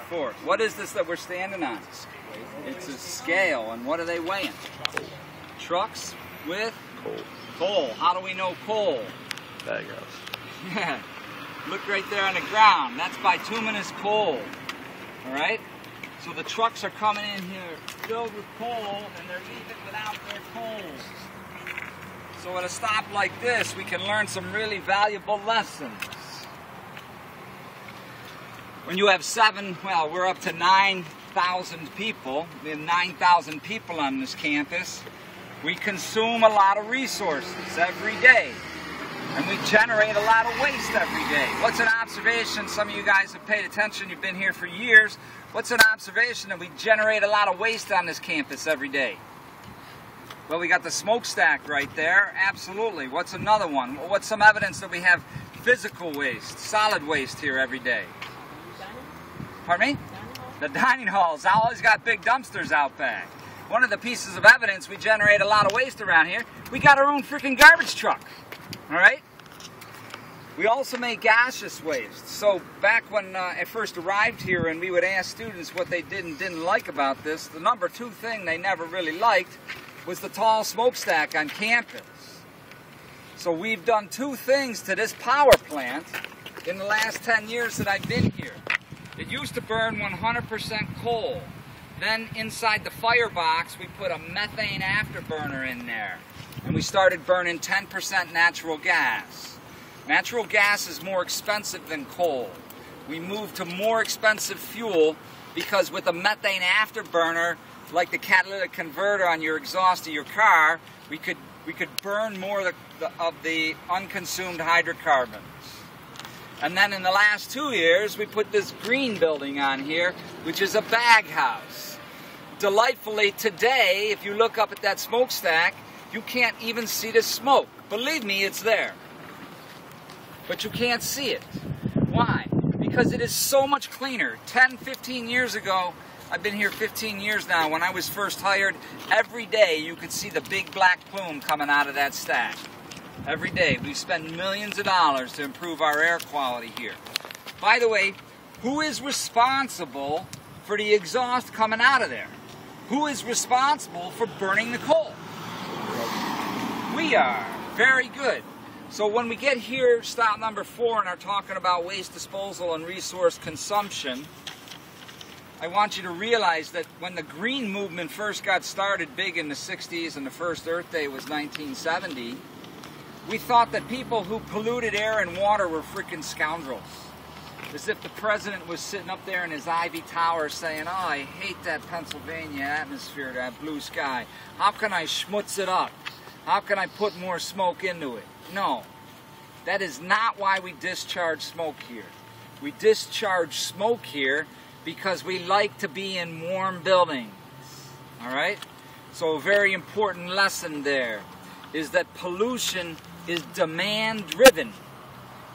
4th. What is this that we're standing on? It's a scale. And what are they weighing? Trucks with coal. How do we know coal? Bag house. Yeah. Look right there on the ground. That's bituminous coal. All right? So the trucks are coming in here filled with coal, and they're leaving without their coals. So at a stop like this, we can learn some really valuable lessons. When you have we're up to 9,000 people. We have 9,000 people on this campus. We consume a lot of resources every day. And we generate a lot of waste every day. What's an observation? Some of you guys have paid attention. You've been here for years. What's an observation that we generate a lot of waste on this campus every day? Well, we got the smokestack right there. Absolutely. What's another one? What's some evidence that we have physical waste, solid waste here every day? Pardon me? The dining halls. I always got big dumpsters out back. One of the pieces of evidence we generate a lot of waste around here, we got our own freaking garbage truck. All right? We also make gaseous waste. So back when I first arrived here and we would ask students what they did and didn't like about this, the number 2 thing they never really liked was the tall smokestack on campus. So we've done 2 things to this power plant in the last 10 years that I've been here. It used to burn 100% coal. Then inside the firebox we put a methane afterburner in there. And we started burning 10% natural gas. Natural gas is more expensive than coal. We moved to more expensive fuel because with a methane afterburner, like the catalytic converter on your exhaust of your car, we could burn more of the unconsumed hydrocarbons. And then in the last 2 years, we put this green building on here, which is a bag house. Delightfully today, if you look up at that smokestack, you can't even see the smoke. Believe me, it's there. But you can't see it. Why? Because it is so much cleaner. 10, 15 years ago, I've been here 15 years now, when I was first hired, every day you could see the big black plume coming out of that stack. Every day. We spend millions of dollars to improve our air quality here. By the way, who is responsible for the exhaust coming out of there? Who is responsible for burning the coal? We are. Very good. So when we get here, stop number 4, and are talking about waste disposal and resource consumption, I want you to realize that when the green movement first got started big in the 60s and the first Earth Day was 1970, we thought that people who polluted air and water were freaking scoundrels. As if the president was sitting up there in his Ivy Tower saying, "Oh, I hate that Pennsylvania atmosphere, that blue sky. How can I schmutz it up? How can I put more smoke into it?" No, that is not why we discharge smoke here. We discharge smoke here because we like to be in warm buildings. All right? So a very important lesson there is that pollution is demand-driven.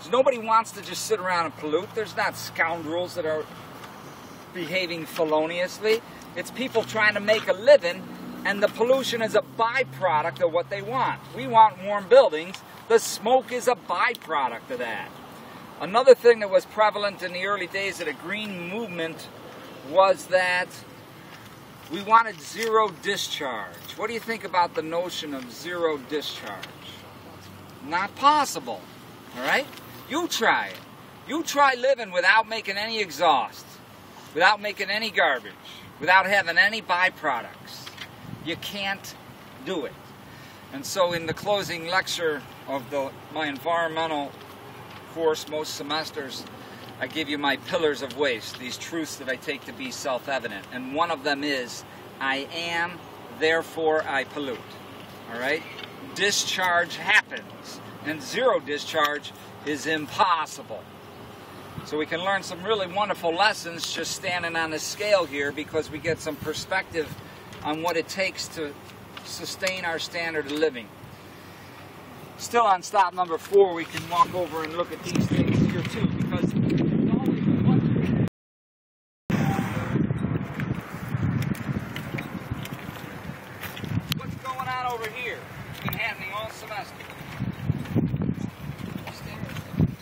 So nobody wants to just sit around and pollute. There's not scoundrels that are behaving feloniously. It's people trying to make a living, and the pollution is a byproduct of what they want. We want warm buildings. The smoke is a byproduct of that. Another thing that was prevalent in the early days of the green movement was that we wanted zero discharge. What do you think about the notion of zero discharge? Not possible, all right? You try it. You try living without making any exhaust, without making any garbage, without having any byproducts. You can't do it. And so in the closing lecture of my environmental course most semesters, I give you my pillars of waste, these truths that I take to be self-evident. And one of them is, I am, therefore I pollute. All right? Discharge happens, and zero discharge is impossible. So we can learn some really wonderful lessons just standing on the scale here, because we get some perspective on what it takes to sustain our standard of living. Still on stop number 4, we can walk over and look at these things here too, because there's always one. What's going on over here? It's been happening all semester.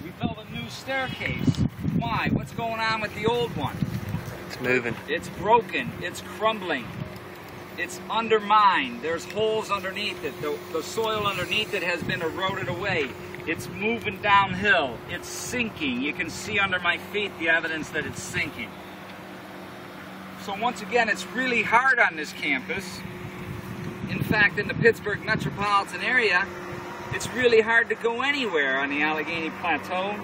We built a new staircase. Why? What's going on with the old one? It's moving. It's broken. It's crumbling. It's undermined. There's holes underneath it. The soil underneath it has been eroded away. It's moving downhill. It's sinking. You can see under my feet the evidence that it's sinking. So once again, it's really hard on this campus. In fact, in the Pittsburgh metropolitan area, it's really hard to go anywhere on the Allegheny Plateau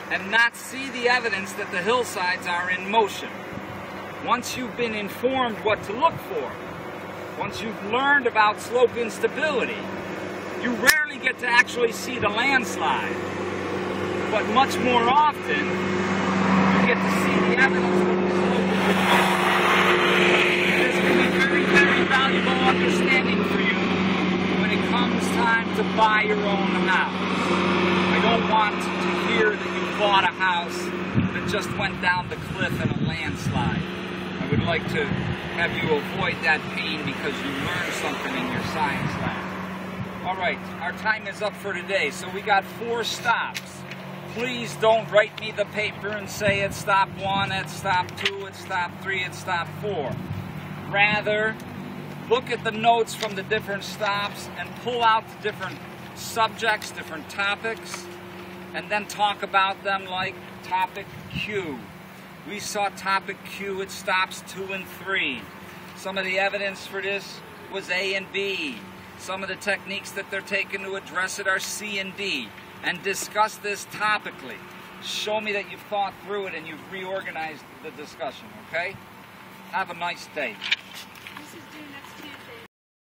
and not see the evidence that the hillsides are in motion. Once you've been informed what to look for, once you've learned about slope instability, you rarely get to actually see the landslide. But much more often, you get to see the evidence of the slope is in motion. This can be very, very valuable understanding for you when it comes time to buy your own house. I don't want to hear that you bought a house that just went down the cliff in a landslide. I would like to have you avoid that pain because you learned something in your science lab. All right, our time is up for today, so we got 4 stops. Please don't write me the paper and say it's stop 1, it's stop 2, it's stop 3, it's stop 4. Rather, look at the notes from the different stops and pull out the different subjects, different topics, and then talk about them like topic Q. We saw topic Q at stops 2 and 3. Some of the evidence for this was A and B. Some of the techniques that they're taking to address it are C and D. And discuss this topically. Show me that you've thought through it and you've reorganized the discussion, okay? Have a nice day.